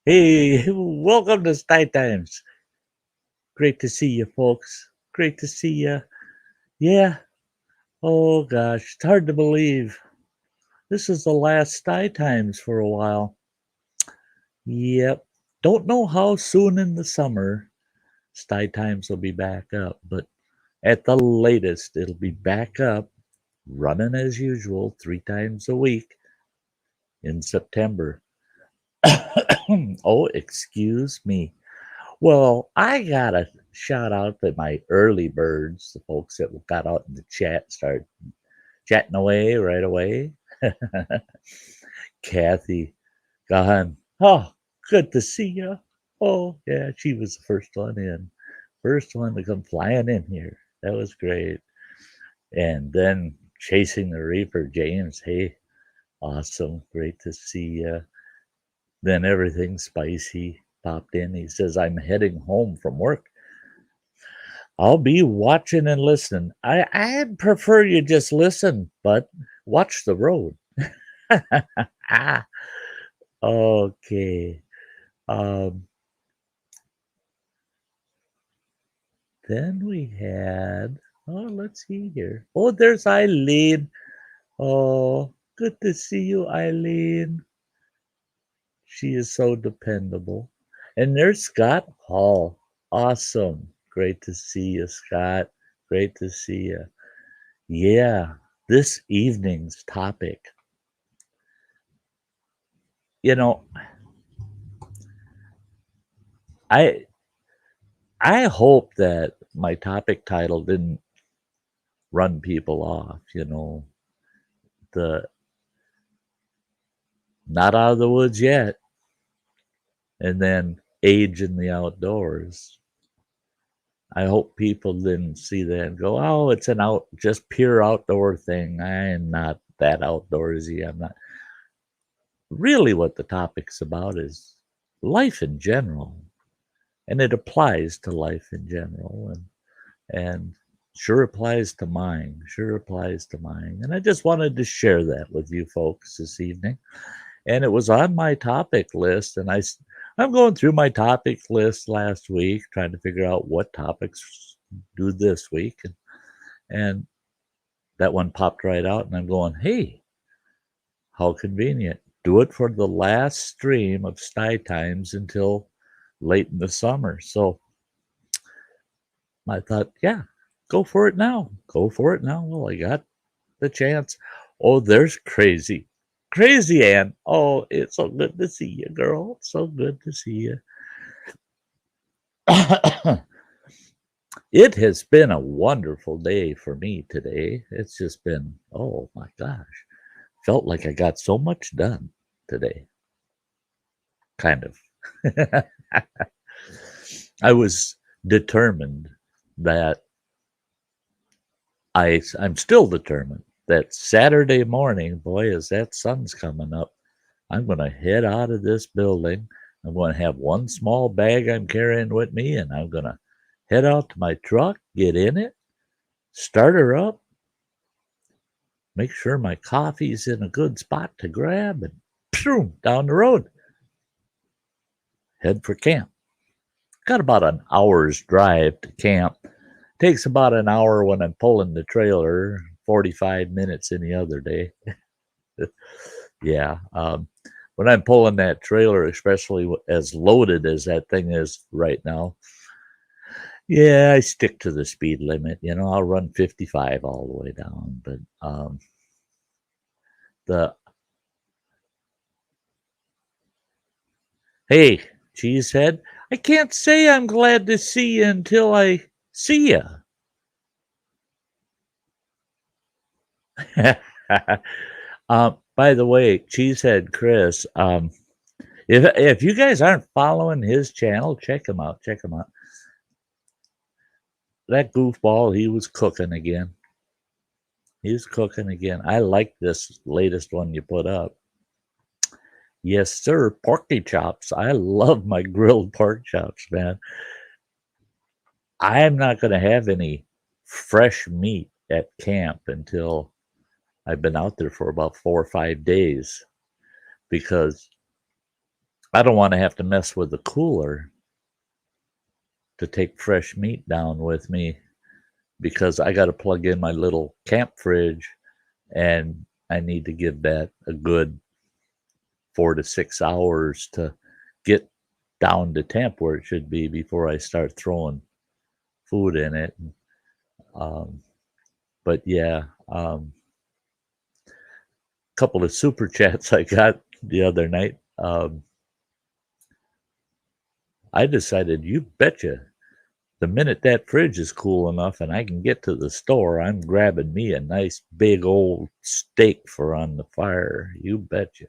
Hey, welcome to Sty Times. Great to see you, folks. Great to see you. Yeah. Oh gosh, it's hard to believe. This is the last Sty Times for a while. Yep. Don't know how soon in the summer Sty Times will be back up, but at the latest, it'll be back up, running as usual, 3 times a week in September. Oh, excuse me. Well, I gotta shout out to my early birds, the folks that got out in the chat, started chatting away right away. Kathy, gone. Oh, good to see you. Oh, yeah, she was the first one in, first one to come flying in here. That was great. And then chasing the Reaper, James. Hey, awesome. Great to see you. Then everything spicy popped in. He says, I'm heading home from work. I'll be watching and listening. I prefer you just listen, but watch the road. Okay. Um, then we had, oh, let's see here. Oh, there's Eileen. Oh, good to see you, Eileen. She is so dependable. And there's Scott Hall. Awesome. Great to see you, Scott. Great to see you. Yeah, this evening's topic. You know, I I hope that my topic title didn't run people off, the not out of the woods yet, and then age in the outdoors. I hope people didn't see that and go, oh, it's an just pure outdoor thing. I am not that outdoorsy. I'm not. Really, what the topic's about is life in general, and it applies to life in general, and sure applies to mine. Sure applies to mine. And I just wanted to share that with you folks this evening. And it was on my topic list, and I'm going through my topic list last week, trying to figure out what topics do this week, and that one popped right out, and I'm going, hey, how convenient. Do it for the last stream of Sty Times until late in the summer. So I thought, yeah, go for it now. Go for it now. Well, I got the chance. Oh, there's Crazy. Crazy Ann. Oh, it's so good to see you, girl. So good to see you. It has been a wonderful day for me today. It's just been, oh my gosh, felt like I got so much done today. Kind of. I was determined that I'm still determined that Saturday morning, boy, as that sun's coming up, I'm going to head out of this building. I'm going to have one small bag I'm carrying with me, and I'm going to head out to my truck, get in it, start her up, make sure my coffee's in a good spot to grab, and boom, down the road, head for camp. Got about an hour's drive to camp. Takes about an hour when I'm pulling the trailer, 45 minutes any other day. Yeah. When I'm pulling that trailer, especially as loaded as that thing is right now, yeah, I stick to the speed limit. I'll run 55 all the way down. But the hey, Cheesehead, I can't say I'm glad to see you until I see you. By the way, Cheesehead Chris, if you guys aren't following his channel, check him out. Check him out. That goofball, he was cooking again. He's cooking again. I like this latest one you put up. Yes, sir. Porky chops. I love my grilled pork chops, man. I'm not going to have any fresh meat at camp until I've been out there for about 4 or 5 days because I don't want to have to mess with the cooler to take fresh meat down with me because I got to plug in my little camp fridge and I need to give that a good 4 to 6 hours to get down to temp where it should be before I start throwing food in it. Um, but yeah, couple of super chats I got the other night. I decided, you betcha, the minute that fridge is cool enough and I can get to the store, I'm grabbing me a nice big old steak for on the fire. You betcha.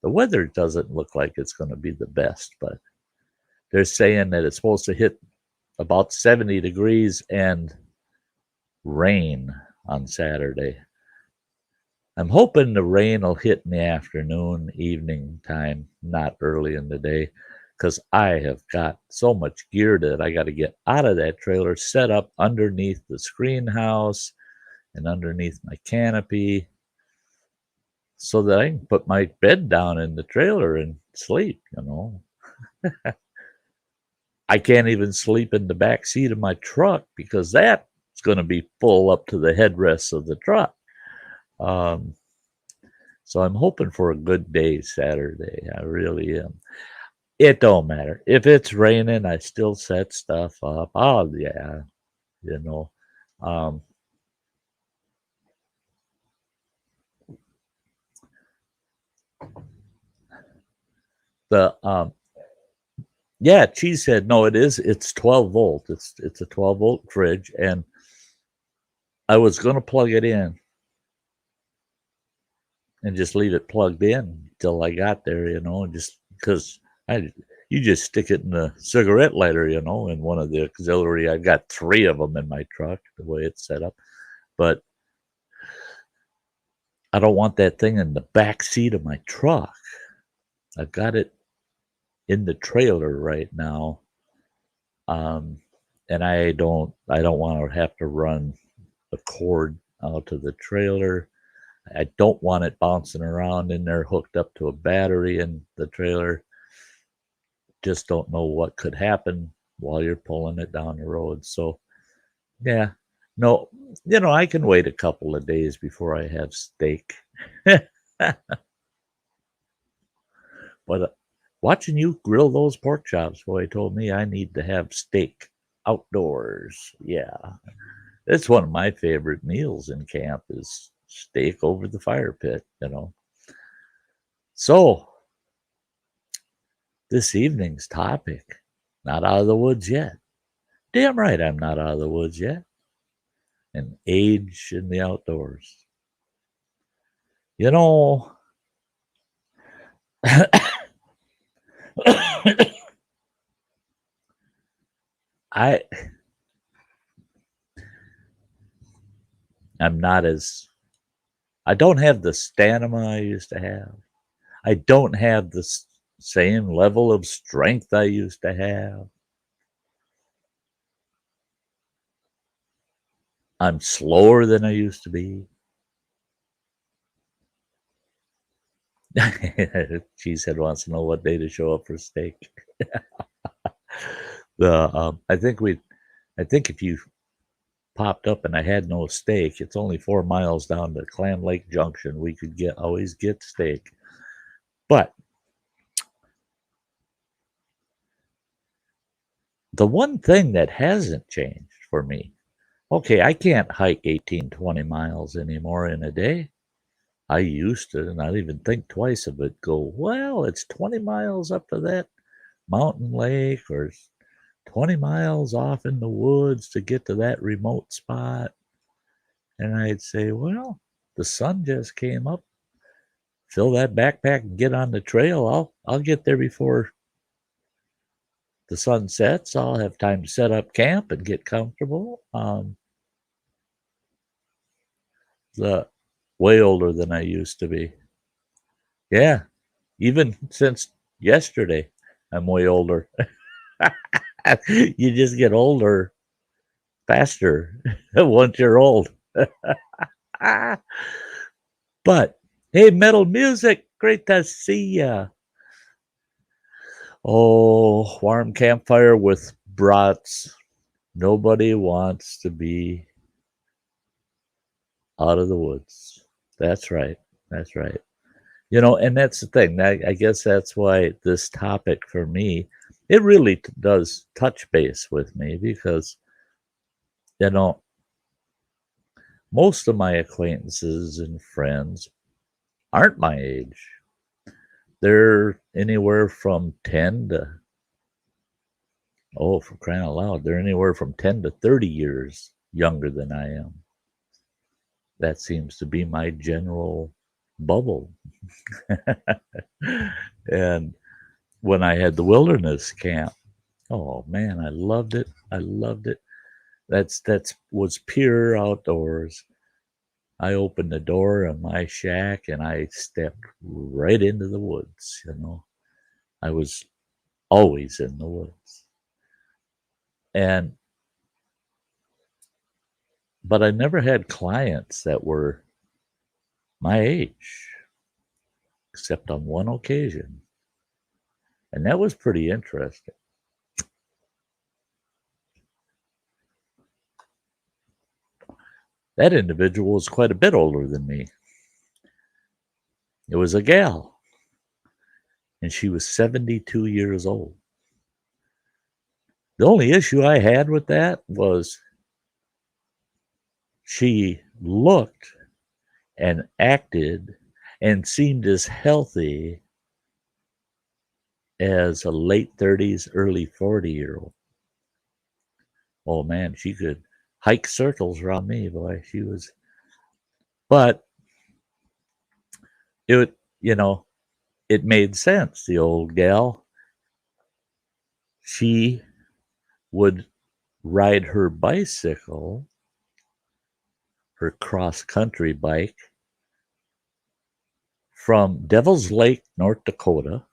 The weather doesn't look like it's going to be the best, but they're saying that it's supposed to hit about 70 degrees and rain on Saturday. I'm hoping the rain will hit in the afternoon, evening time, not early in the day, because I have got so much gear that I got to get out of that trailer, set up underneath the screen house and underneath my canopy so that I can put my bed down in the trailer and sleep, you know. I can't even sleep in the back seat of my truck because that's going to be full up to the headrests of the truck. So I'm hoping for a good day Saturday. I really am. It don't matter. If it's raining, I still set stuff up. Oh, yeah, you know. Um, the Yeah, Cheese said no. It is. It's 12 volt. It's a 12-volt fridge, and I was going to plug it in and just leave it plugged in till I got there, you know, just because you just stick it in the cigarette lighter, you know, in one of the auxiliary. I've got 3 of them in my truck, the way it's set up, but I don't want that thing in the back seat of my truck. I've got it in the trailer right now, and I don't want to have to run the cord out to the trailer. I don't want it bouncing around in there hooked up to a battery in the trailer. Just don't know what could happen while you're pulling it down the road. So, yeah, no, you know, I can wait a couple of days before I have steak. But watching you grill those pork chops, boy, told me I need to have steak outdoors. Yeah, it's one of my favorite meals in camp is steak over the fire pit, you know. So, this evening's topic, not out of the woods yet. Damn right I'm not out of the woods yet. And age in the outdoors. You know, I I'm not as I don't have the stamina I used to have. I don't have the same level of strength I used to have. I'm slower than I used to be. Cheesehead wants to know what day to show up for steak. I think if you popped up and I had no steak, it's only 4 miles down to Clam Lake Junction. We could always get steak. But the one thing that hasn't changed for me, okay, I can't hike 18, 20 miles anymore in a day. I used to, and I didn't even think twice of it. Go, well, it's 20 miles up to that mountain lake, or 20 miles off in the woods to get to that remote spot. And I'd say, well, the sun just came up. Fill that backpack and get on the trail. I'll get there before the sun sets. I'll have time to set up camp and get comfortable. The way older than I used to be. Yeah, even since yesterday, I'm way older. You just get older faster once you're old. But hey, metal music, great to see ya. Oh, warm campfire with brats. Nobody wants to be out of the woods. That's right. That's right. And that's the thing. I guess that's why this topic for me, it really does touch base with me because, you know, most of my acquaintances and friends aren't my age. They're anywhere from 10 to, oh, for crying out loud, they're anywhere from 10 to 30 years younger than I am. That seems to be my general bubble. And when I had the wilderness camp, oh man, I loved it. I loved it. That's was pure outdoors. I opened the door of my shack and I stepped right into the woods. I was always in the woods. And but I never had clients that were my age, except on one occasion. And that was pretty interesting. That individual was quite a bit older than me. It was a gal, and she was 72 years old. The only issue I had with that was she looked and acted and seemed as healthy as a late 30s, early 40-year-old. Oh man, she could hike circles around me, boy. She was, but it made sense. The old gal, she would ride her bicycle, her cross country bike, from Devil's Lake, North Dakota.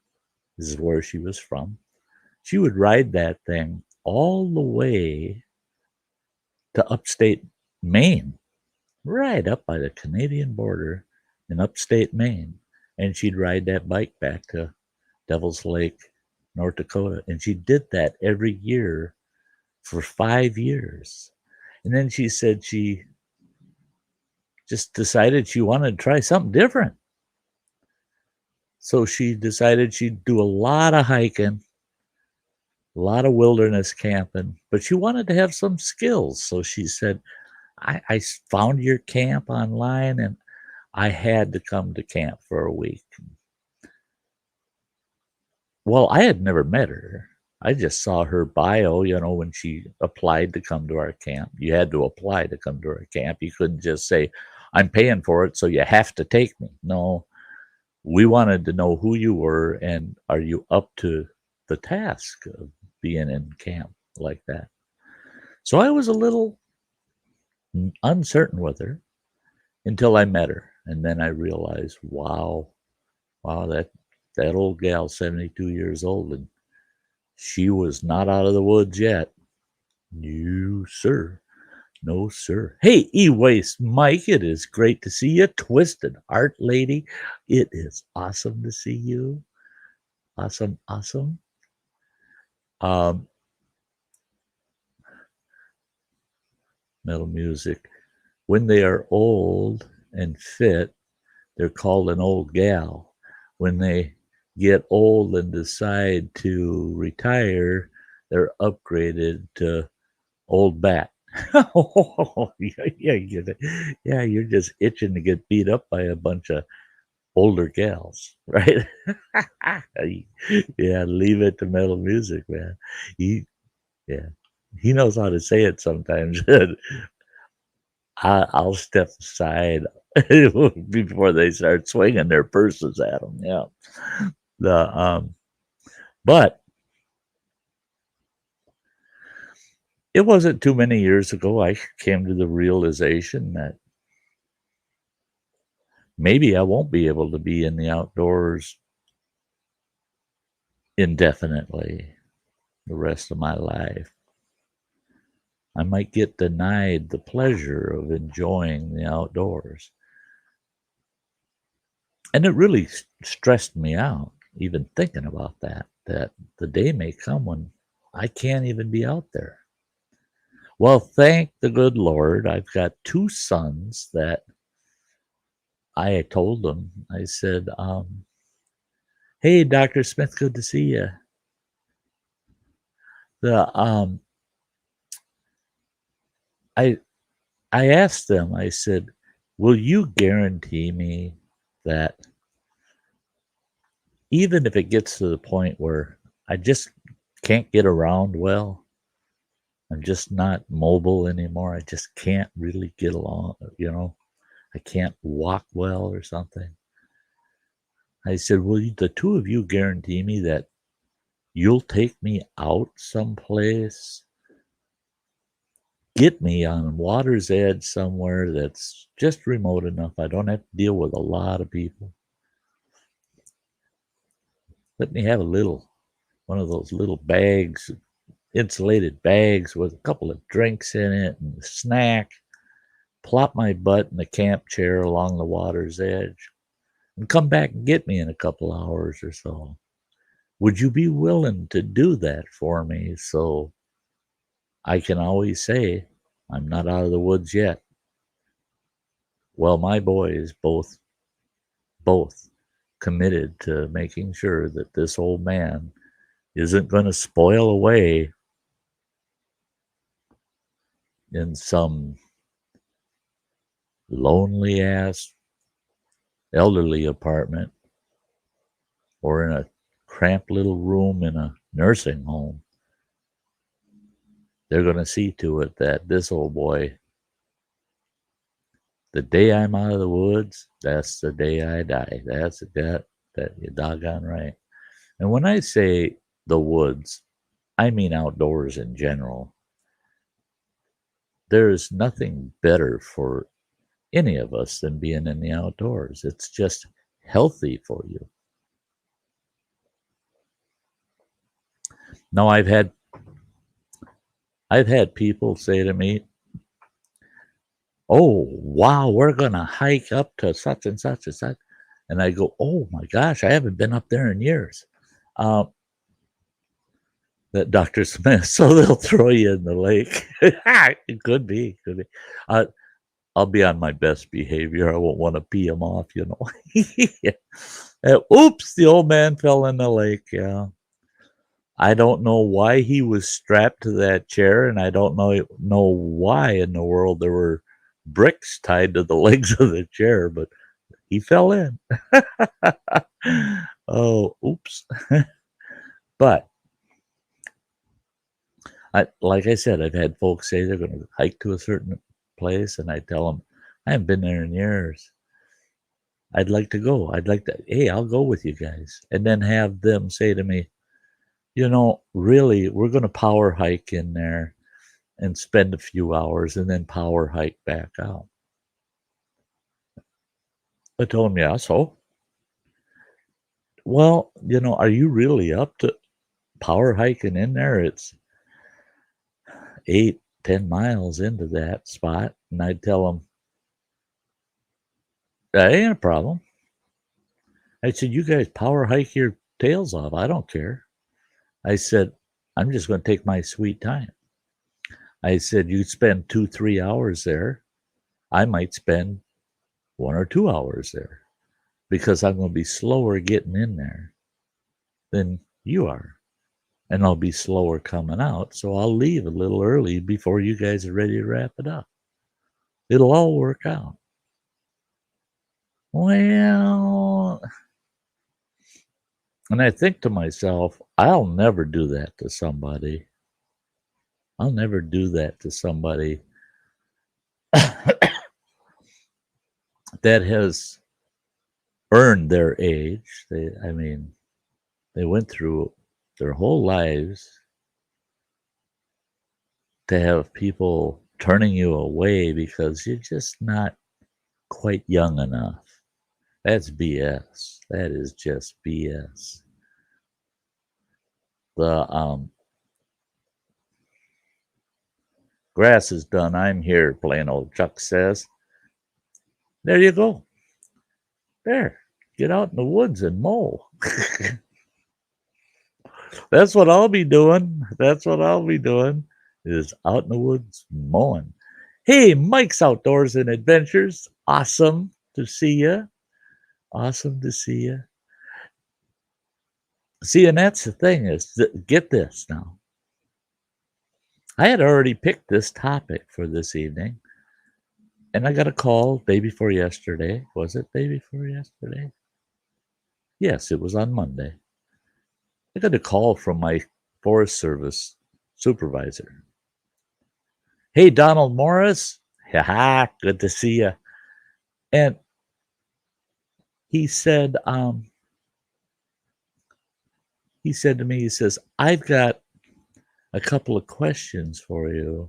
This is where she was from. She would ride that thing all the way to upstate Maine, right up by the Canadian border in upstate Maine. And she'd ride that bike back to Devil's Lake, North Dakota. And she did that every year for 5 years. And then she said she just decided she wanted to try something different. So she decided she'd do a lot of hiking, a lot of wilderness camping, but she wanted to have some skills. So she said, I found your camp online and I had to come to camp for a week. Well, I had never met her. I just saw her bio, when she applied to come to our camp. You had to apply to come to our camp. You couldn't just say, I'm paying for it, so you have to take me. No, we wanted to know who you were and are you up to the task of being in camp like that. So I was a little uncertain with her until I met her. And then I realized, wow, that old gal, 72 years old, and she was not out of the woods yet. No, sir. No, sir. Hey, E-Waste Mike, it is great to see you. Twisted Art Lady, it is awesome to see you. Awesome, awesome. Metal music. When they are old and fit, they're called an old gal. When they get old and decide to retire, they're upgraded to old bat. Yeah, you're just itching to get beat up by a bunch of older gals, right? Yeah, leave it to metal music, man. He knows how to say it sometimes. I'll step aside before they start swinging their purses at them. Yeah, but it wasn't too many years ago I came to the realization that maybe I won't be able to be in the outdoors indefinitely the rest of my life. I might get denied the pleasure of enjoying the outdoors. And it really stressed me out, even thinking about that. that the day may come when I can't even be out there. Well, thank the good Lord, I've got two sons that I told them, I said, hey, Dr. Smith, good to see you. The I asked them, I said, will you guarantee me that even if it gets to the point where I just can't get around well, I'm just not mobile anymore, I just can't really get along, I can't walk well or something. I said, will the two of you guarantee me that you'll take me out someplace, get me on water's edge somewhere that's just remote enough I don't have to deal with a lot of people? Let me have one of those little bags, insulated bags with a couple of drinks in it and a snack, plop my butt in the camp chair along the water's edge, and come back and get me in a couple hours or so. Would you be willing to do that for me so I can always say, I'm not out of the woods yet? Well, my boys both committed to making sure that this old man isn't going to spoil away in some lonely ass elderly apartment or in a cramped little room in a nursing home. They're going to see to it that this old boy, the day I'm out of the woods, that's the day I die. That's that you're doggone right. And when I say the woods, I mean outdoors in general. There's nothing better for any of us than being in the outdoors. It's just healthy for you. Now I've had people say to me, oh wow, we're gonna hike up to such and such and such. And I go, oh my gosh, I haven't been up there in years. That Dr. Smith, so they'll throw you in the lake. It could be. I'll be on my best behavior. I won't want to pee him off, Oops, the old man fell in the lake. Yeah. I don't know why he was strapped to that chair, and I don't know why in the world there were bricks tied to the legs of the chair, but he fell in. Oh, oops. But like I said, I've had folks say they're going to hike to a certain place, and I tell them, I haven't been there in years. I'd like to go. Hey, I'll go with you guys. And then have them say to me, really, we're going to power hike in there and spend a few hours and then power hike back out. I told him, yeah, so? Well, are you really up to power hiking in there? It's 8-10 miles into that spot. And I'd tell them, that ain't a problem. I said, you guys power hike your tails off. I don't care. I said, I'm just going to take my sweet time. I said, you spend 2-3 hours there. I might spend 1 or 2 hours there because I'm going to be slower getting in there than you are. And I'll be slower coming out. So I'll leave a little early before you guys are ready to wrap it up. It'll all work out. Well, and I think to myself, I'll never do that to somebody. I'll never do that to somebody that has earned their age. They went through their whole lives to have people turning you away because you're just not quite young enough. That's BS. That is just BS. The grass is done. I'm here, plain old Chuck says. There you go. There. Get out in the woods and mow. That's what I'll be doing. That's what I'll be doing is out in the woods mowing. Hey, Mike's Outdoors and Adventures. Awesome to see you. Awesome to see you. See, and that's the thing is, get this now. I had already picked this topic for this evening, and I got a call day before yesterday. Was it day before yesterday? Yes, it was on Monday. I got a call from my Forest Service supervisor. Hey, Donald Morris. Ha, good to see you. And he said to me, he says, I've got a couple of questions for you.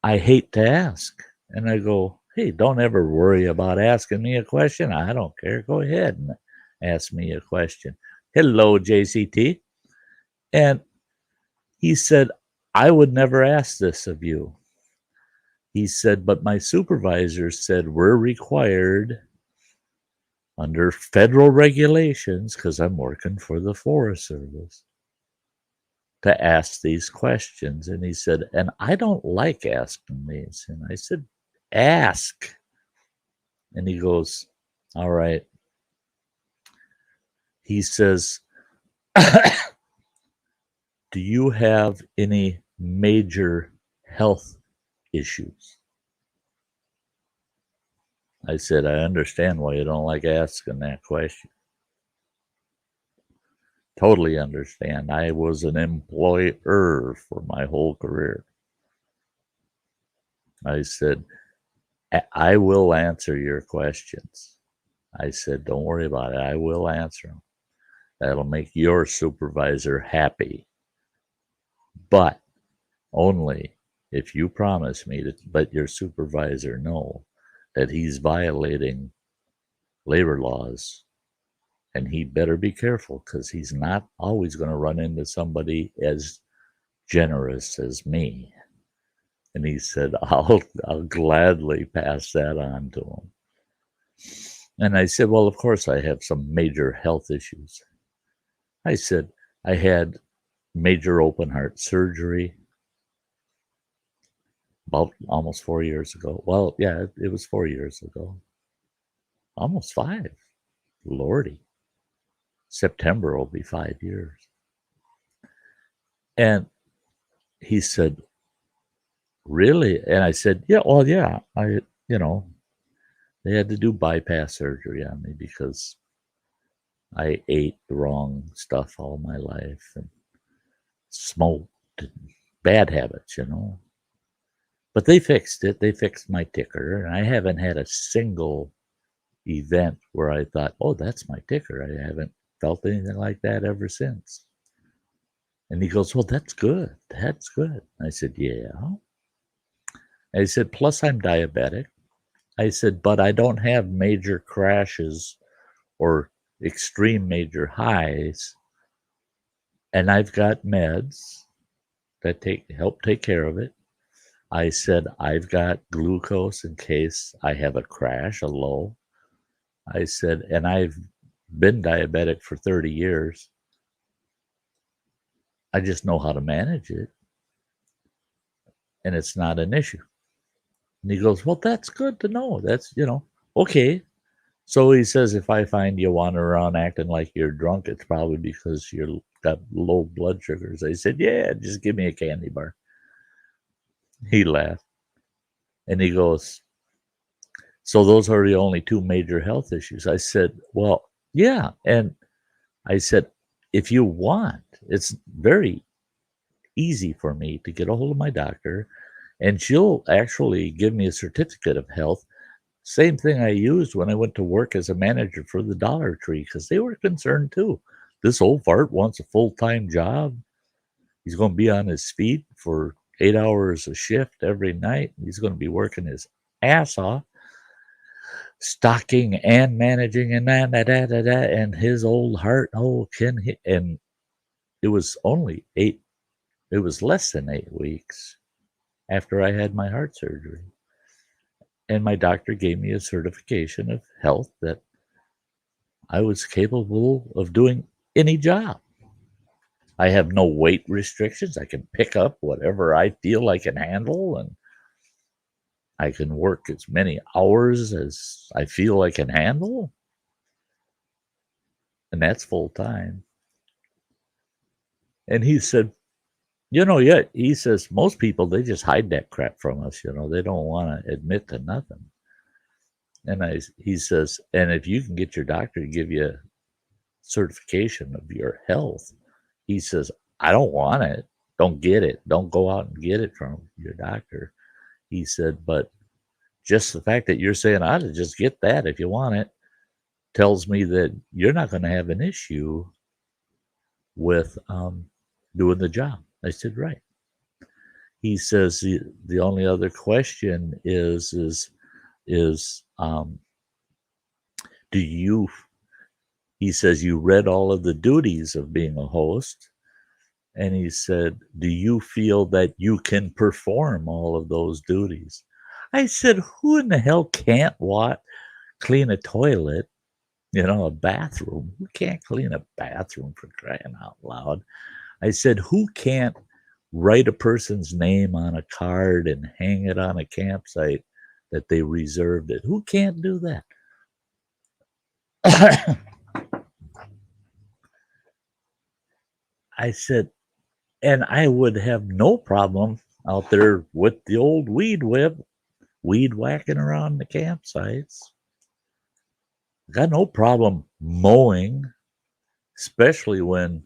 I hate to ask. And I go, hey, don't ever worry about asking me a question. I don't care. Go ahead and ask me a question. Hello, JCT. And he said, I would never ask this of you. He said, but my supervisor said we're required under federal regulations, because I'm working for the Forest Service, to ask these questions. And he said, and I don't like asking these. And I said, ask. And he goes, all right. He says, do you have any major health issues? I said, I understand why you don't like asking that question. Totally understand. I was an employer for my whole career. I said, I will answer your questions. I said, don't worry about it. I will answer them. That'll make your supervisor happy. But only if you promise me to let your supervisor know that he's violating labor laws, and he better be careful, because he's not always going to run into somebody as generous as me. And he said, I'll gladly pass that on to him. And I said, well, of course I have some major health issues. I said, I had major open heart surgery about almost 4 years ago. Well, yeah, it was 4 years ago. Almost 5. Lordy. September will be 5 years. And he said, really? And I said, yeah, well, yeah. They had to do bypass surgery on me because I ate the wrong stuff all my life and smoked and bad habits, But they fixed it. They fixed my ticker. And I haven't had a single event where I thought, oh, that's my ticker. I haven't felt anything like that ever since. And he goes, well, that's good. That's good. I said, yeah. I said, plus I'm diabetic. I said, but I don't have major crashes or extreme major highs. And I've got meds that help take care of it. I said, I've got glucose in case I have a crash, a low. I said, and I've been diabetic for 30 years. I just know how to manage it. And it's not an issue. And he goes, well, that's good to know. That's, okay. So he says, if I find you wandering around acting like you're drunk, it's probably because you've got low blood sugars. I said, yeah, just give me a candy bar. He laughed. And he goes, so those are the only 2 major health issues. I said, well, yeah. And I said, if you want, it's very easy for me to get a hold of my doctor, and she'll actually give me a certificate of health. Same thing I used when I went to work as a manager for the Dollar Tree, because they were concerned too. This old fart wants a full-time job. He's going to be on his feet for 8 hours a shift every night. He's going to be working his ass off, stocking and managing and and his old heart, and it was only 8, it was less than 8 weeks after I had my heart surgery. And my doctor gave me a certification of health that I was capable of doing any job. I have no weight restrictions. I can pick up whatever I feel I can handle, and I can work as many hours as I feel I can handle, and that's full time. And he said, yeah, he says most people, they just hide that crap from us. They don't want to admit to nothing. And he says, and if you can get your doctor to give you a certification of your health, he says, I don't want it. Don't get it. Don't go out and get it from your doctor. He said, but just the fact that you're saying, I ought to just get that if you want it, tells me that you're not going to have an issue with doing the job. I said, right. He says the only other question is do you, he says, you read all of the duties of being a host, and he said, do you feel that you can perform all of those duties? I said, who in the hell can't clean a toilet, a bathroom? Who can't clean a bathroom, for crying out loud? I said, who can't write a person's name on a card and hang it on a campsite that they reserved it? Who can't do that? I said, and I would have no problem out there with the old weed whip, weed whacking around the campsites. Got no problem mowing, especially when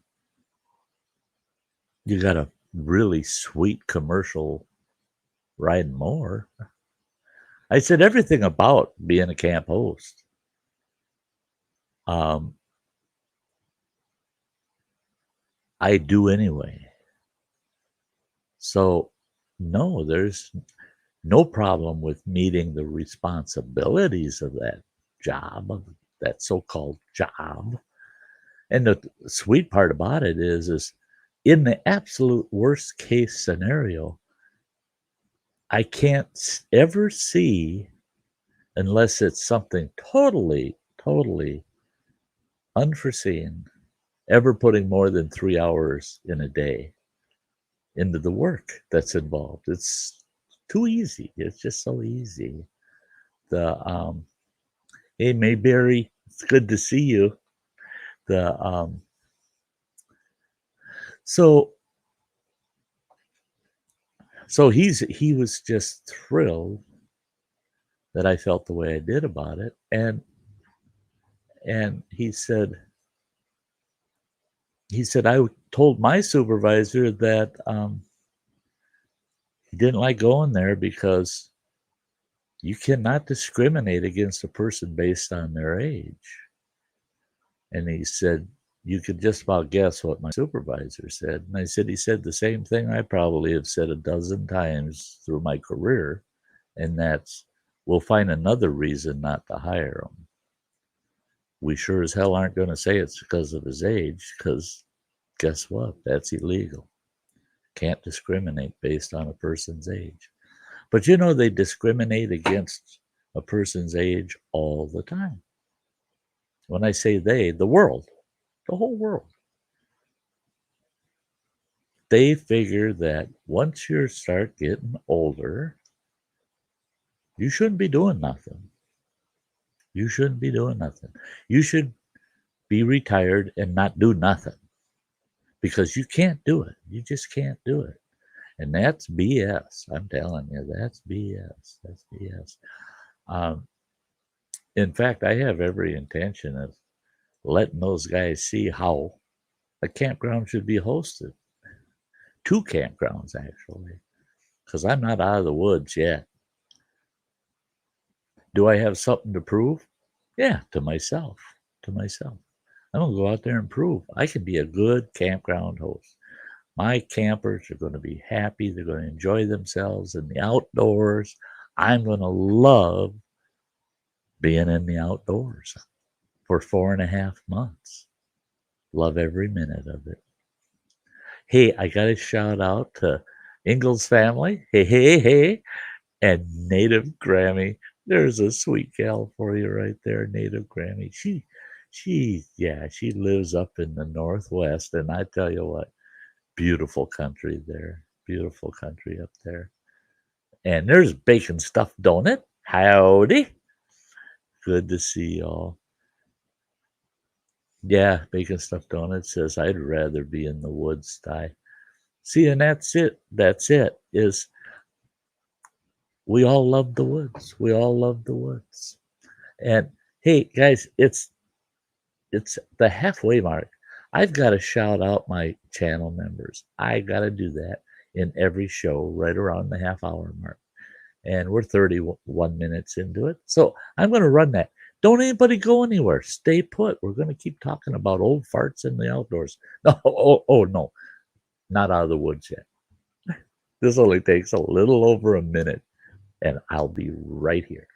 you got a really sweet commercial riding mower. I said everything about being a camp host. I do anyway. So, no, there's no problem with meeting the responsibilities of that job, of that so-called job. And the sweet part about it is in the absolute worst case scenario, I can't ever see, unless it's something totally, totally unforeseen, ever putting more than 3 hours in a day into the work that's involved. It's too easy. It's just so easy. Hey, Mayberry, it's good to see you. So he was just thrilled that I felt the way I did about it, and he said I told my supervisor that he didn't like going there because you cannot discriminate against a person based on their age. And he said, you could just about guess what my supervisor said. And I said, he said the same thing I probably have said a dozen times through my career, and that's, we'll find another reason not to hire him. We sure as hell aren't going to say it's because of his age, because guess what? That's illegal. Can't discriminate based on a person's age. But they discriminate against a person's age all the time. When I say they, the world, the whole world. They figure that once you start getting older, you shouldn't be doing nothing. You shouldn't be doing nothing. You should be retired and not do nothing, because you can't do it. You just can't do it. And that's BS. I'm telling you, that's BS. That's BS. In fact, I have every intention of letting those guys see how a campground should be hosted. 2 campgrounds, actually, because I'm not out of the woods yet. Do I have something to prove? Yeah, to myself. I'm going to go out there and prove I can be a good campground host. My campers are going to be happy. They're going to enjoy themselves in the outdoors. I'm going to love being in the outdoors for 4.5 months. Love every minute of it. Hey, I got to shout out to Ingalls family. Hey. And Native Grammy. There's a sweet gal for you right there, Native Grammy. She lives up in the Northwest. And I tell you what, beautiful country there. Beautiful country up there. And there's bacon stuffed donut. Howdy. Good to see y'all. Yeah, bacon stuffed donut says I'd rather be in the woods, Sty. See, and that's it. That's it. Is we all love the woods. We all love the woods. And hey, guys, it's the halfway mark. I've got to shout out my channel members. I got to do that in every show right around the half hour mark. And we're 31 minutes into it. So I'm going to run that. Don't anybody go anywhere. Stay put. We're going to keep talking about old farts in the outdoors. No, no, not out of the woods yet. This only takes a little over a minute, and I'll be right here.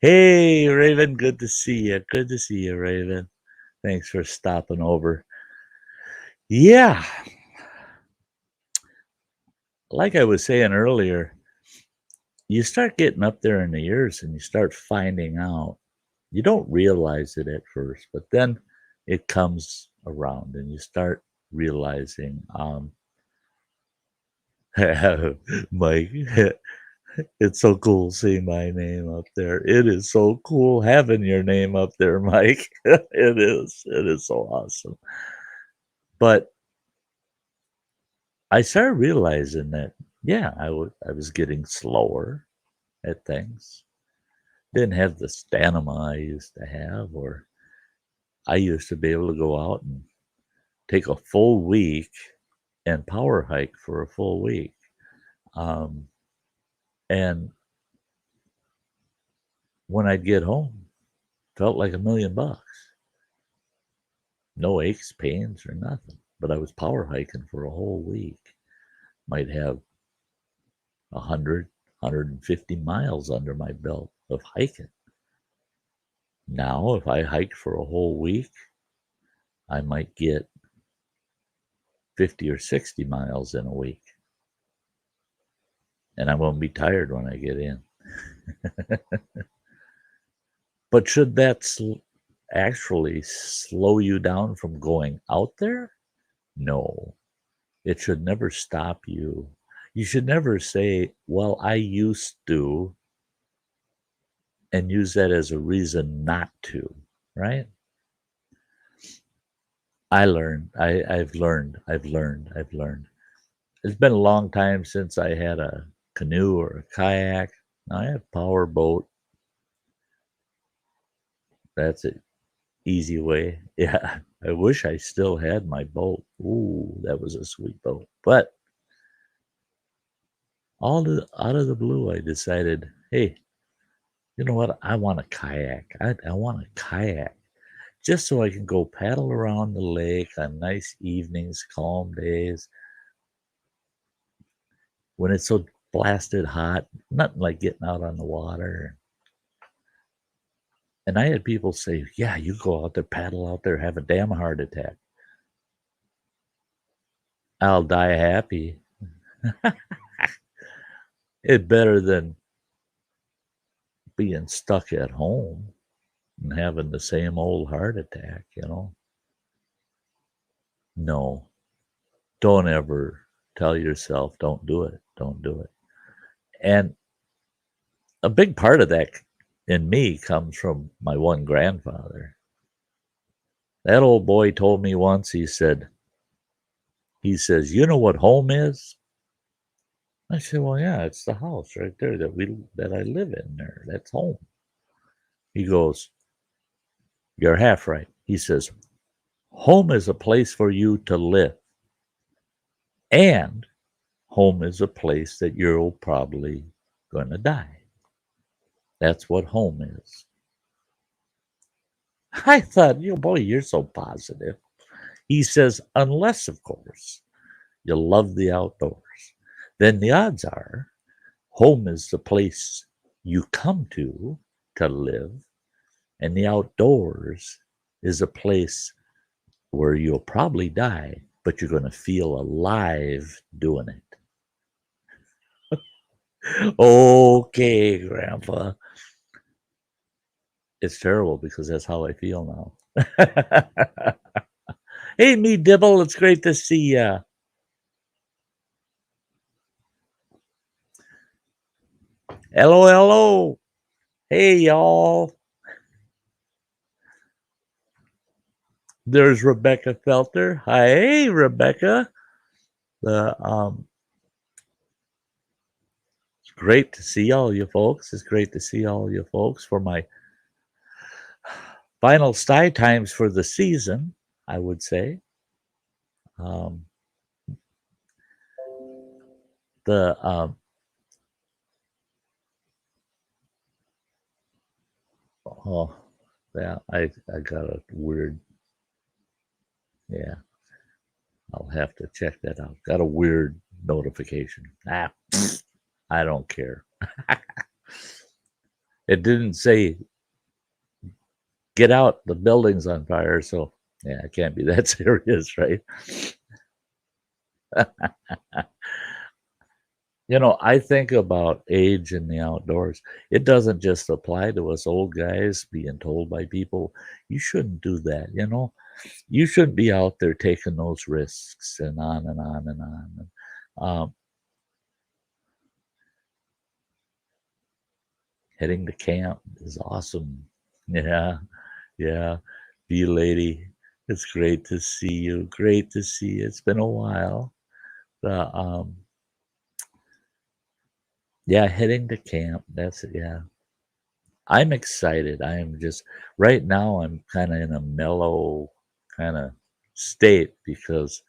Hey, Raven, good to see you. Good to see you, Raven. Thanks for stopping over. Yeah. Like I was saying earlier, you start getting up there in the years and you start finding out. You don't realize it at first, but then it comes around and you start realizing, Mike, it's so cool seeing my name up there. It is so cool having your name up there, Mike. It is. It is so awesome. But I started realizing that, yeah, I was getting slower at things. Didn't have the stamina I used to have, or I used to be able to go out and take a full week and power hike for a full week. And when I'd get home, felt like $1 million. No aches, pains, or nothing. But I was power hiking for a whole week. Might have 100, 150 miles under my belt of hiking. Now, if I hike for a whole week, I might get 50 or 60 miles in a week. And I won't be tired when I get in. But should that actually slow you down from going out there? No. It should never stop you. You should never say, well, I used to, and use that as a reason not to, right? I've learned. It's been a long time since I had a canoe or a kayak. Now I have a power boat. That's an easy way. Yeah, I wish I still had my boat. Ooh, that was a sweet boat. But out of the blue, I decided, hey, you know what? I want a kayak. I want a kayak just so I can go paddle around the lake on nice evenings, calm days. When it's so blasted hot, nothing like getting out on the water. And I had people say, yeah, you go out there, paddle out there, have a damn heart attack. I'll die happy. It's better than being stuck at home and having the same old heart attack, you know. No, don't ever tell yourself, don't do it, don't do it. And a big part of that in me comes from my one grandfather. That old boy told me once, he says, you know what home is? I said, well, yeah, it's the house right there that I live in there. That's home. He goes, you're half right. He says, home is a place for you to live, and home is a place that you're probably going to die. That's what home is. I thought, you know, boy, you're so positive. He says, unless, of course, you love the outdoors, then the odds are home is the place you come to live, and the outdoors is a place where you'll probably die, but you're going to feel alive doing it. Okay, Grandpa. It's terrible because that's how I feel now. Hey, me Dibble, it's great to see ya. Hello, hello. Hey, y'all. There's Rebecca Felter. Hey, Rebecca. The It's great to see all you folks. It's great to see all you folks for my final Sty Times for the season, I would say. Um, the oh yeah, I got a weird, yeah, I'll have to check that out. Got a weird notification. I don't care. It didn't say get out, the building's on fire, so yeah, it can't be that serious, right? You know, I think about age in the outdoors. It doesn't just apply to us old guys being told by people, you shouldn't do that, you know? You shouldn't be out there taking those risks and on and on and on. Heading to camp is awesome. Yeah, yeah. Bee lady, it's great to see you. Great to see you. It's been a while. The Yeah, heading to camp. That's it. Yeah. I'm excited. I am just right now I'm kind of in a mellow kind of state because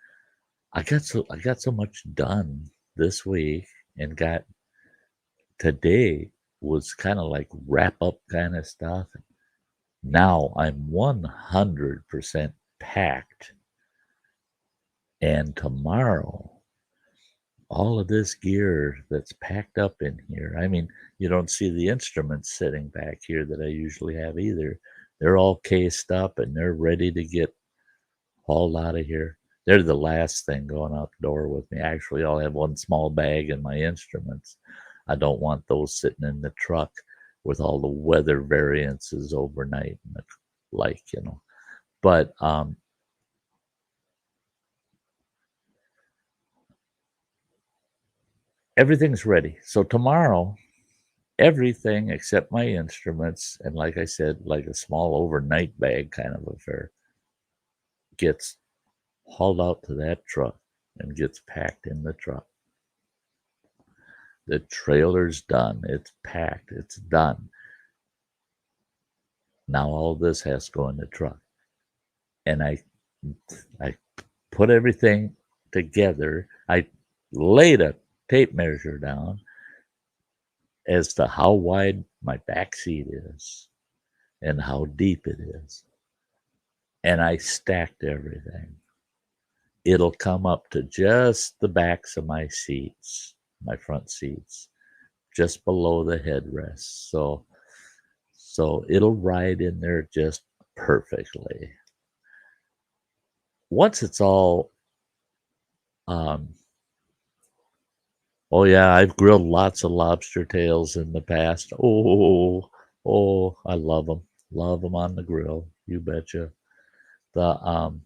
I got so much done this week and got today was kind of like wrap up kind of stuff. Now I'm 100% packed, and tomorrow all of this gear that's packed up in here. I mean, you don't see the instruments sitting back here that I usually have either. They're all cased up and they're ready to get hauled out of here. They're the last thing going out the door with me. Actually, I'll have one small bag and my instruments. I don't want those sitting in the truck with all the weather variances overnight and the like, you know. But everything's ready. So tomorrow, everything except my instruments and, like I said, like a small overnight bag kind of affair gets hauled out to that truck and gets packed in the truck. The trailer's done. It's packed. It's done. Now all this has to go in the truck. And I put everything together. I laid a tape measure down as to how wide my back seat is and how deep it is. And I stacked everything. It'll come up to just the backs of my seats, my front seats, just below the headrest. So it'll ride in there just perfectly. Once it's all um, Oh yeah, I've grilled lots of lobster tails in the past. Oh, I love them. Love them on the grill. You betcha. The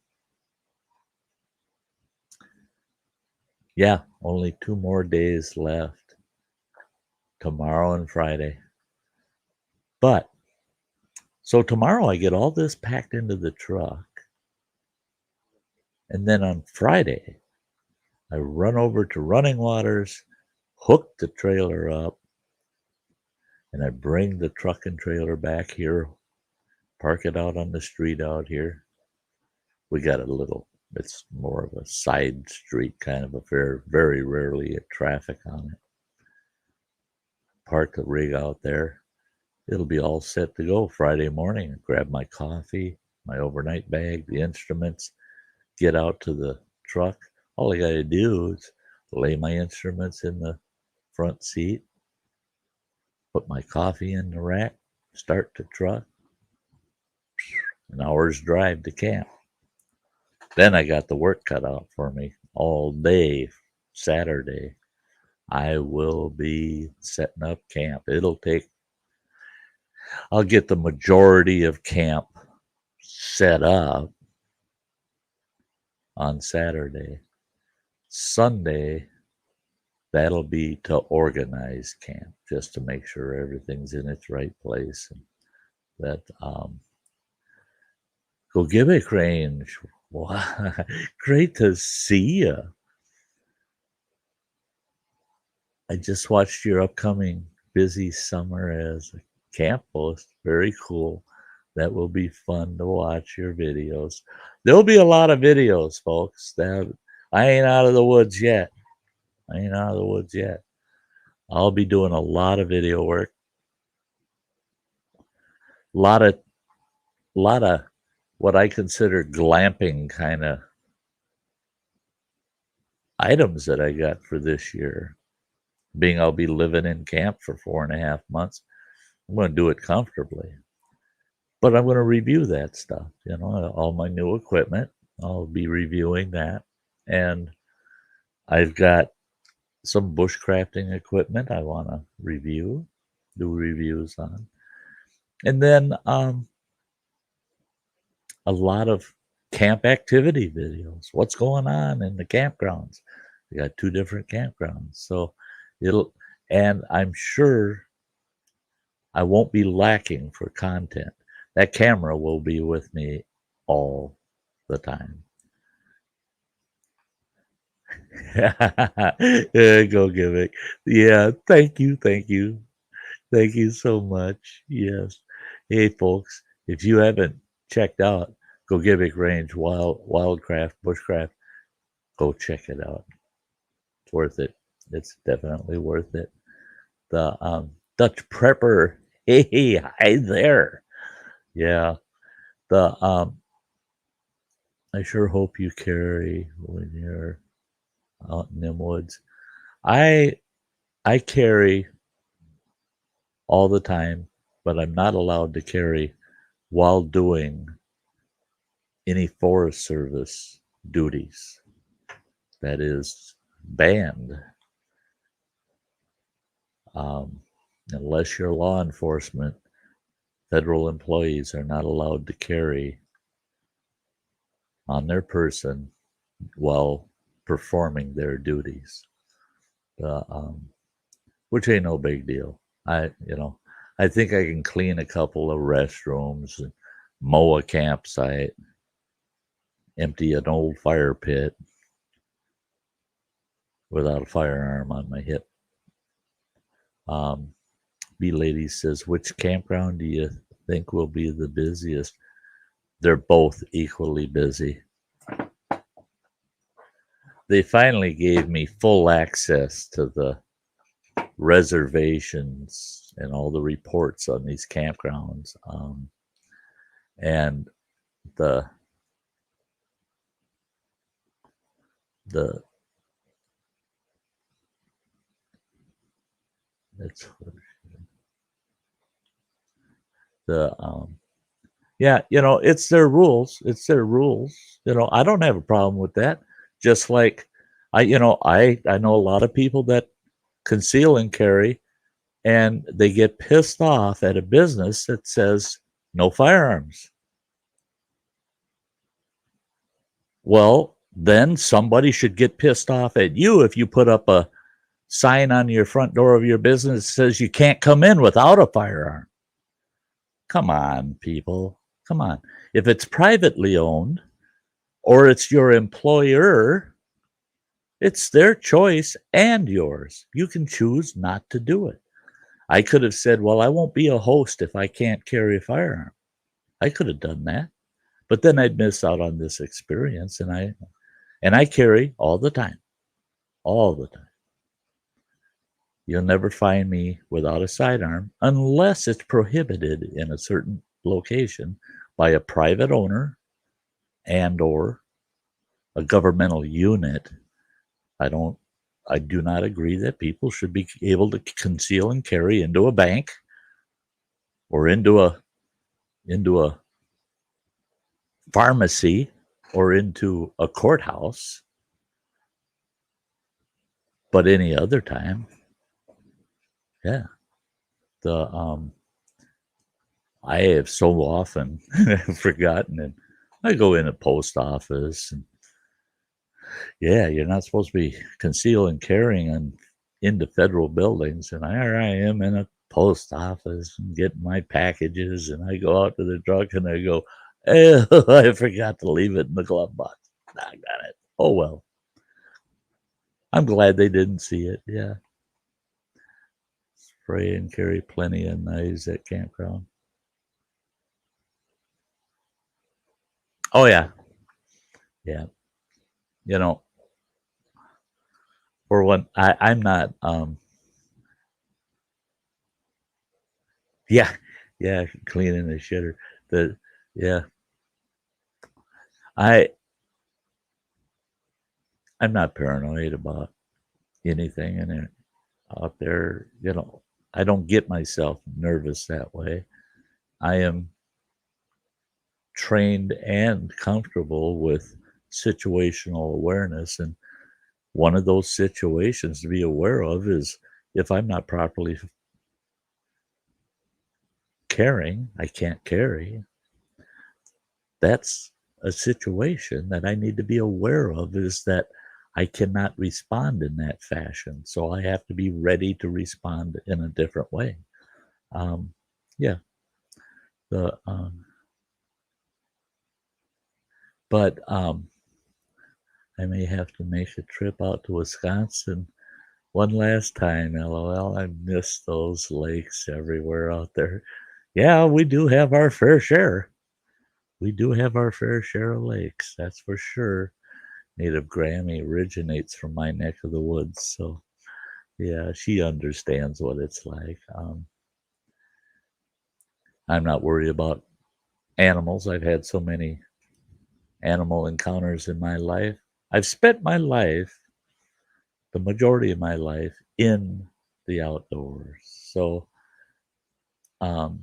Yeah, only 2 more days left. Tomorrow and Friday. But so tomorrow I get all this packed into the truck, and then on Friday I run over to Running Waters, hook the trailer up, and I bring the truck and trailer back here, park it out on the street out here. We got a little, it's more of a side street kind of affair, very rarely traffic on it. Park the rig out there. It'll be all set to go Friday morning. Grab my coffee, my overnight bag, the instruments, get out to the truck. All I got to do is lay my instruments in the front seat, put my coffee in the rack, start the truck, an hour's drive to camp. Then I got the work cut out for me all day Saturday. I will be setting up camp. I'll get the majority of camp set up on Saturday. Sunday, that'll be to organize camp, just to make sure everything's in its right place. And that Go Gimmick Range. Wow. Great to see you. I just watched your upcoming busy summer as a camp host. Very cool. That will be fun to watch your videos. There'll be a lot of videos, folks. I ain't out of the woods yet. I'll be doing a lot of video work. A lot of what I consider glamping kind of items that I got for this year. Being I'll be living in camp for 4.5 months, I'm going to do it comfortably. But I'm going to review that stuff, all my new equipment. I'll be reviewing that. And I've got some bushcrafting equipment I want to do reviews on. And then a lot of camp activity videos. What's going on in the campgrounds? We got 2 different campgrounds. So and I'm sure I won't be lacking for content. That camera will be with me all the time. Yeah, Go Gimmick. Yeah, thank you so much. Yes. Hey folks, if you haven't checked out Go Gimmick Range Wildcraft Bushcraft, go check it out. It's worth it. It's definitely worth it. The Dutch Prepper. Hey, hi there. Yeah. I sure hope you carry when you're out in them woods. I carry all the time, but I'm not allowed to carry while doing any Forest Service duties. That is banned. Unless you're law enforcement, federal employees are not allowed to carry on their person while performing their duties. Which ain't no big deal. I think I can clean a couple of restrooms, and mow a campsite, empty an old fire pit without a firearm on my hip. B Lady says, which campground do you think will be the busiest? They're both equally busy. They finally gave me full access to the reservations and all the reports on these campgrounds. And yeah, it's their rules. I don't have a problem with that. Just like I know a lot of people that conceal and carry, and they get pissed off at a business that says no firearms. Well, then somebody should get pissed off at you if you put up a sign on your front door of your business that says you can't come in without a firearm. Come on, people. Come on. If it's privately owned or it's your employer, it's their choice and yours. You can choose not to do it. I could have said, well, I won't be a host if I can't carry a firearm. I could have done that. But then I'd miss out on this experience, and I carry all the time. All the time. You'll never find me without a sidearm unless it's prohibited in a certain location by a private owner and or a governmental unit. I do not agree that people should be able to conceal and carry into a bank or into a pharmacy or into a courthouse. But any other time, yeah. I have so often forgotten, and I go in a post office and yeah, you're not supposed to be concealing and carrying into federal buildings. And here I am in a post office and getting my packages, and I go out to the truck and I go, hey, I forgot to leave it in the glove box. I got it. Oh, well. I'm glad they didn't see it. Yeah. Spray and carry plenty of knives at campground. Oh, yeah. Yeah. You know, for one, I'm not, yeah, cleaning the shitter. Yeah, I'm not paranoid about anything in it out there. I don't get myself nervous that way. I am trained and comfortable with situational awareness, and one of those situations to be aware of is if I'm not properly carrying, I can't carry. That's a situation that I need to be aware of, is that I cannot respond in that fashion. So I have to be ready to respond in a different way. Yeah. But I may have to make a trip out to Wisconsin one last time. LOL. I miss those lakes everywhere out there. Yeah, we do have our fair share. We do have our fair share of lakes, that's for sure. Native Grammy originates from my neck of the woods, so yeah, she understands what it's like. I'm not worried about animals. I've had so many animal encounters in my life. I've spent my life, the majority of my life, in the outdoors. So, can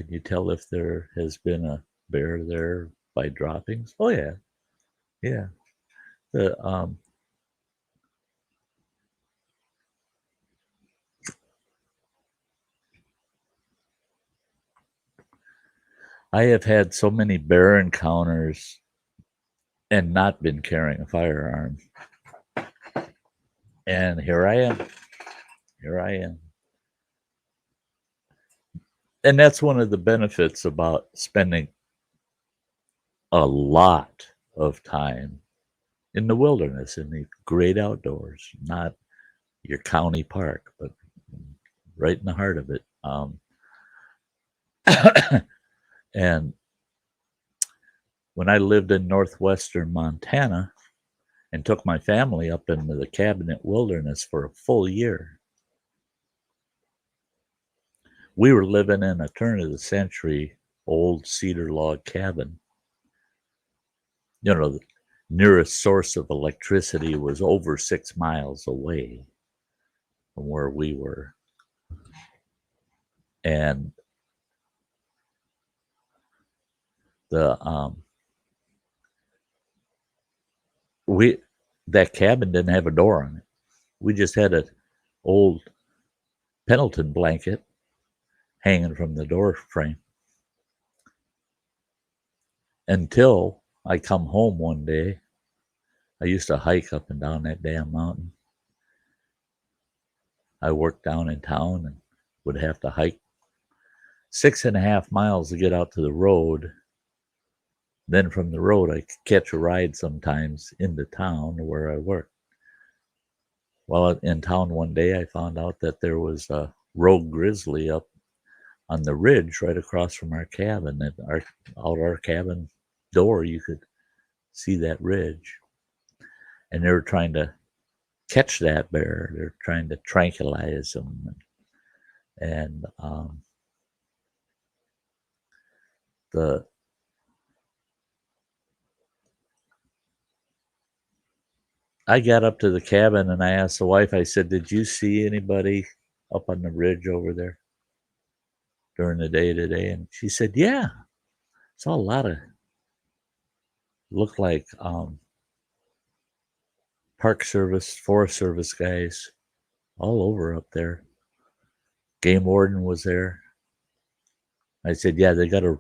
you tell if there has been a bear there by droppings? Oh yeah, yeah. I have had so many bear encounters and not been carrying a firearm. And here I am. Here I am. And that's one of the benefits about spending a lot of time in the wilderness, in the great outdoors, not your county park, but right in the heart of it. And when I lived in northwestern Montana and took my family up into the Cabinet Wilderness for a full year, we were living in a turn of the century old cedar log cabin. The nearest source of electricity was over 6 miles away from where we were. And that cabin didn't have a door on it. We just had old Pendleton blanket hanging from the door frame until I come home one day. I used to hike up and down that damn mountain. I worked down in town and would have to hike 6.5 miles to get out to the road. Then from the road, I could catch a ride sometimes into town where I worked. Well, in town one day, I found out that there was a rogue grizzly up on the ridge right across from our cabin. At our cabin door, you could see that ridge. And they were trying to catch that bear. They're trying to tranquilize him. And I got up to the cabin and I asked the wife, I said, "Did you see anybody up on the ridge over there during the day today?" And she said, "Yeah, saw a lot of, looked like Park Service, Forest Service guys all over up there. Game warden was there." I said, "Yeah, they got a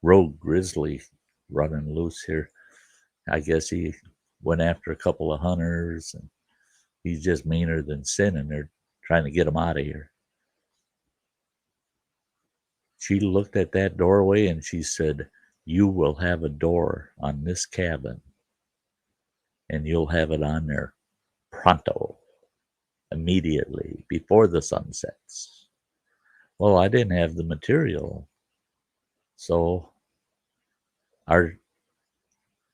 rogue grizzly running loose here. I guess he went after a couple of hunters and he's just meaner than sin and they're trying to get him out of here." She looked at that doorway and she said, "You will have a door on this cabin and you'll have it on there pronto, immediately, before the sun sets." Well, I didn't have the material. So our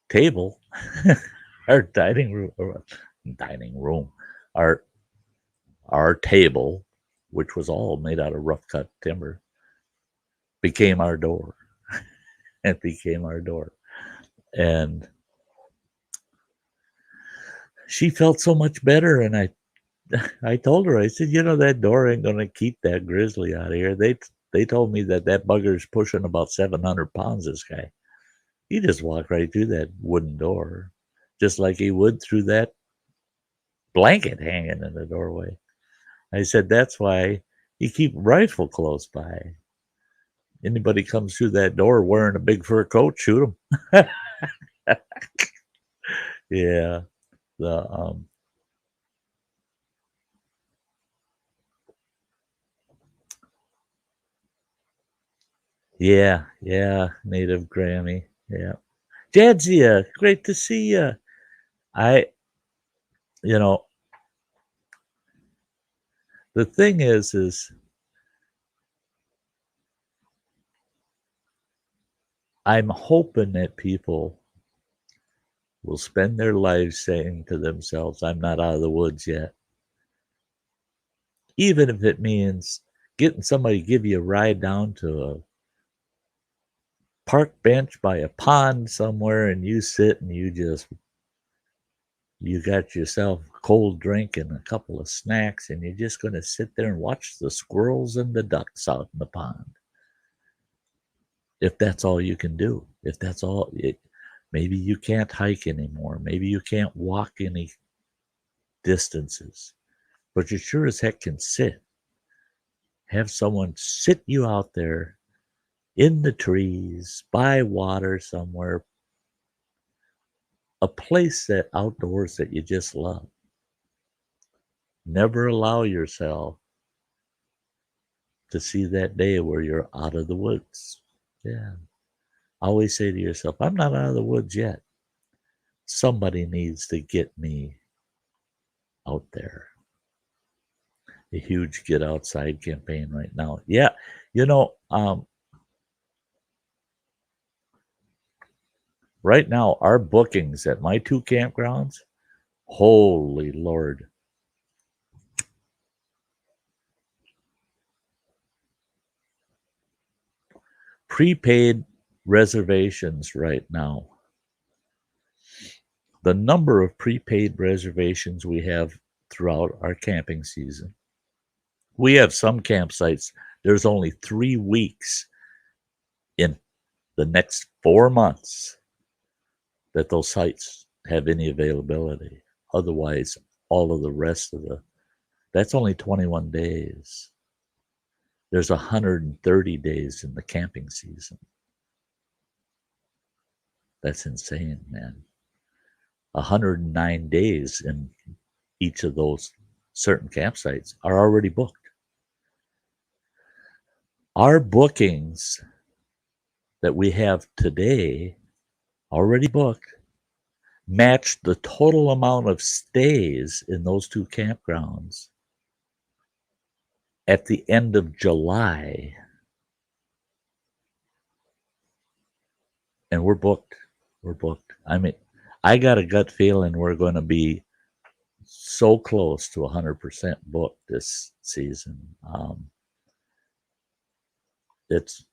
table, our dining room, our table, which was all made out of rough cut timber, became our door. It became our door. And she felt so much better. And I told her, I said, that door ain't going to keep that grizzly out of here. They told me that bugger's pushing about 700 pounds, this guy. He just walked right through that wooden door, just like he would through that blanket hanging in the doorway. I said, that's why you keep rifle close by. Anybody comes through that door wearing a big fur coat, shoot them. Yeah. Yeah, native Grammy. Yeah. Jadzia, great to see you. The thing is I'm hoping that people will spend their lives saying to themselves, I'm not out of the woods yet. Even if it means getting somebody to give you a ride down to a park bench by a pond somewhere and you sit and you got yourself a cold drink and a couple of snacks and you're just going to sit there and watch the squirrels and the ducks out in the pond. If that's all you can do, if that's all, maybe you can't hike anymore. Maybe you can't walk any distances, but you sure as heck can sit. Have someone sit you out there in the trees, by water somewhere, a place that outdoors that you just love. Never allow yourself to see that day where you're out of the woods. Yeah. Always say to yourself, I'm not out of the woods yet. Somebody needs to get me out there. A huge get outside campaign right now. Yeah. Right now, our bookings at my two campgrounds, holy Lord. Prepaid reservations right now. The number of prepaid reservations we have throughout our camping season. We have some campsites, there's only 3 weeks in the next 4 months that those sites have any availability. Otherwise, all of the rest of That's only 21 days. There's 130 days in the camping season. That's insane, man. 109 days in each of those certain campsites are already booked. Our bookings that we have today, already booked, match the total amount of stays in those two campgrounds at the end of July. And we're booked. We're booked. I mean, I got a gut feeling we're going to be so close to 100% booked this season. It's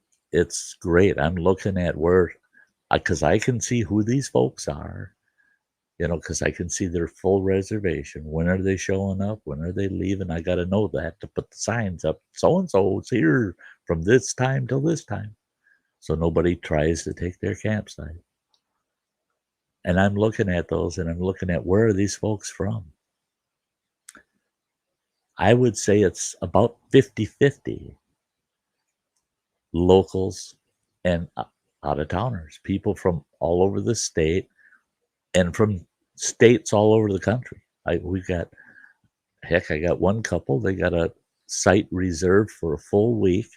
great. I'm looking at where, because I can see who these folks are, because I can see their full reservation. When are they showing up? When are they leaving? I got to know that to put the signs up. So and so is here from this time till this time, so nobody tries to take their campsite. And I'm looking at those, and I'm looking at where are these folks from. I would say it's about 50-50 locals and out-of-towners, people from all over the state and from states all over the country. I got one couple, they got a site reserved for a full week,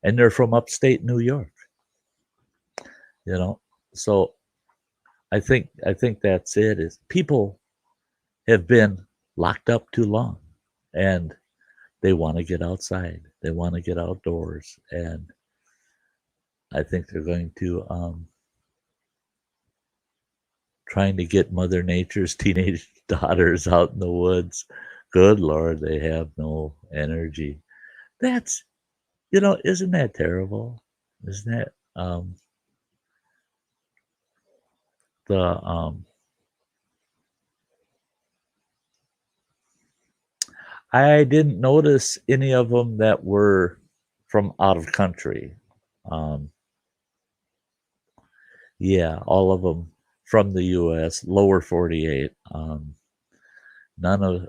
and they're from upstate New York. So I think that's it. Is people have been locked up too long, and they want to get outside. They want to get outdoors, and I think they're going to trying to get Mother Nature's teenage daughters out in the woods. Good Lord, they have no energy. That's, isn't that terrible? Isn't that I didn't notice any of them that were from out of country. Yeah, all of them from the U.S., lower 48. None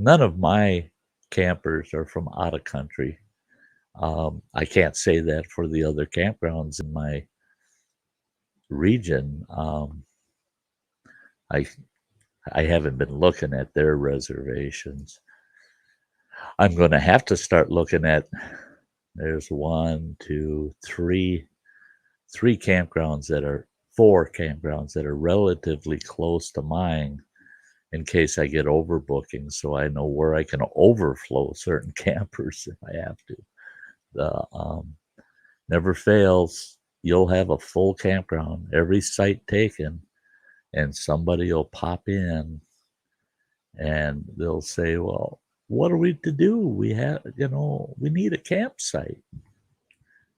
of my campers are from out of country. I can't say that for the other campgrounds in my region. I haven't been looking at their reservations. I'm going to have to start looking at. There's 1, 2, 3 campgrounds that are 4 campgrounds that are relatively close to mine, in case I get overbooking, so I know where I can overflow certain campers if I have to. Never fails. You'll have a full campground, every site taken, and somebody will pop in and they'll say, well, what are we to do? We have, we need a campsite.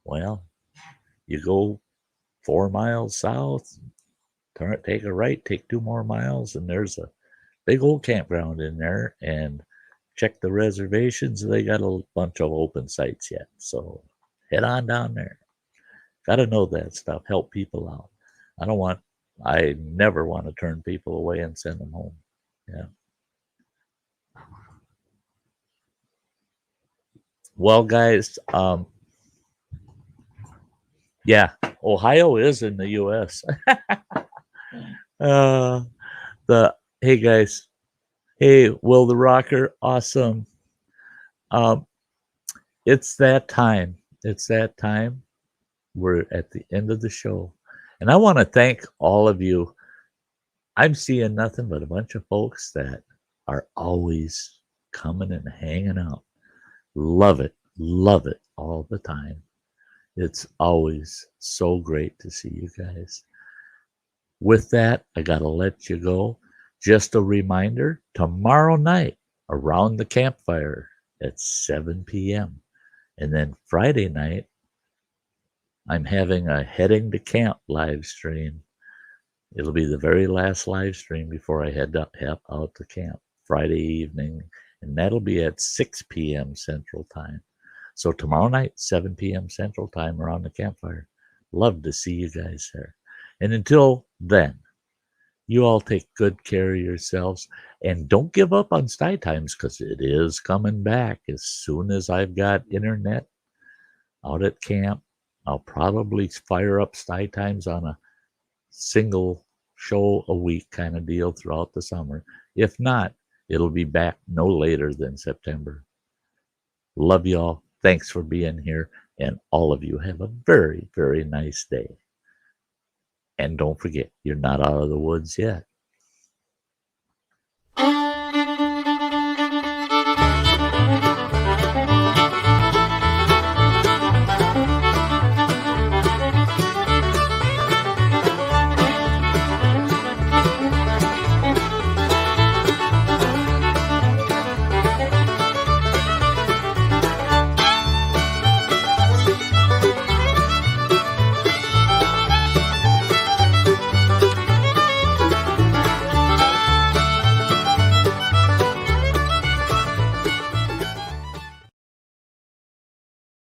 Well, you go 4 miles south, take a right, take 2 more miles, and there's a big old campground in there, and check the reservations. They got a bunch of open sites yet. So head on down there. Got to know that stuff. Help people out. I never want to turn people away and send them home. Yeah. Well, guys, yeah, Ohio is in the U.S. Hey guys, hey Will the Rocker, awesome. It's that time. We're at the end of the show, and I want to thank all of you. I'm seeing nothing but a bunch of folks that are always coming and hanging out. Love it all the time. It's always so great to see you guys. With that, I got to let you go. Just a reminder, tomorrow night around the campfire at 7 p.m. And then Friday night, I'm having a Heading to Camp live stream. It'll be the very last live stream before I head out to camp Friday evening, and that'll be at 6 p.m. Central Time. So tomorrow night, 7 p.m. Central Time around the campfire. Love to see you guys there. And until then, You all take good care of yourselves and don't give up on Sty Times because it is coming back. As soon as I've got internet out at camp, I'll probably fire up Sty Times on a single show a week kind of deal throughout the summer. If not, it'll be back no later than September. Love y'all. Thanks for being here. And all of you have a very, very nice day. And don't forget, you're not out of the woods yet.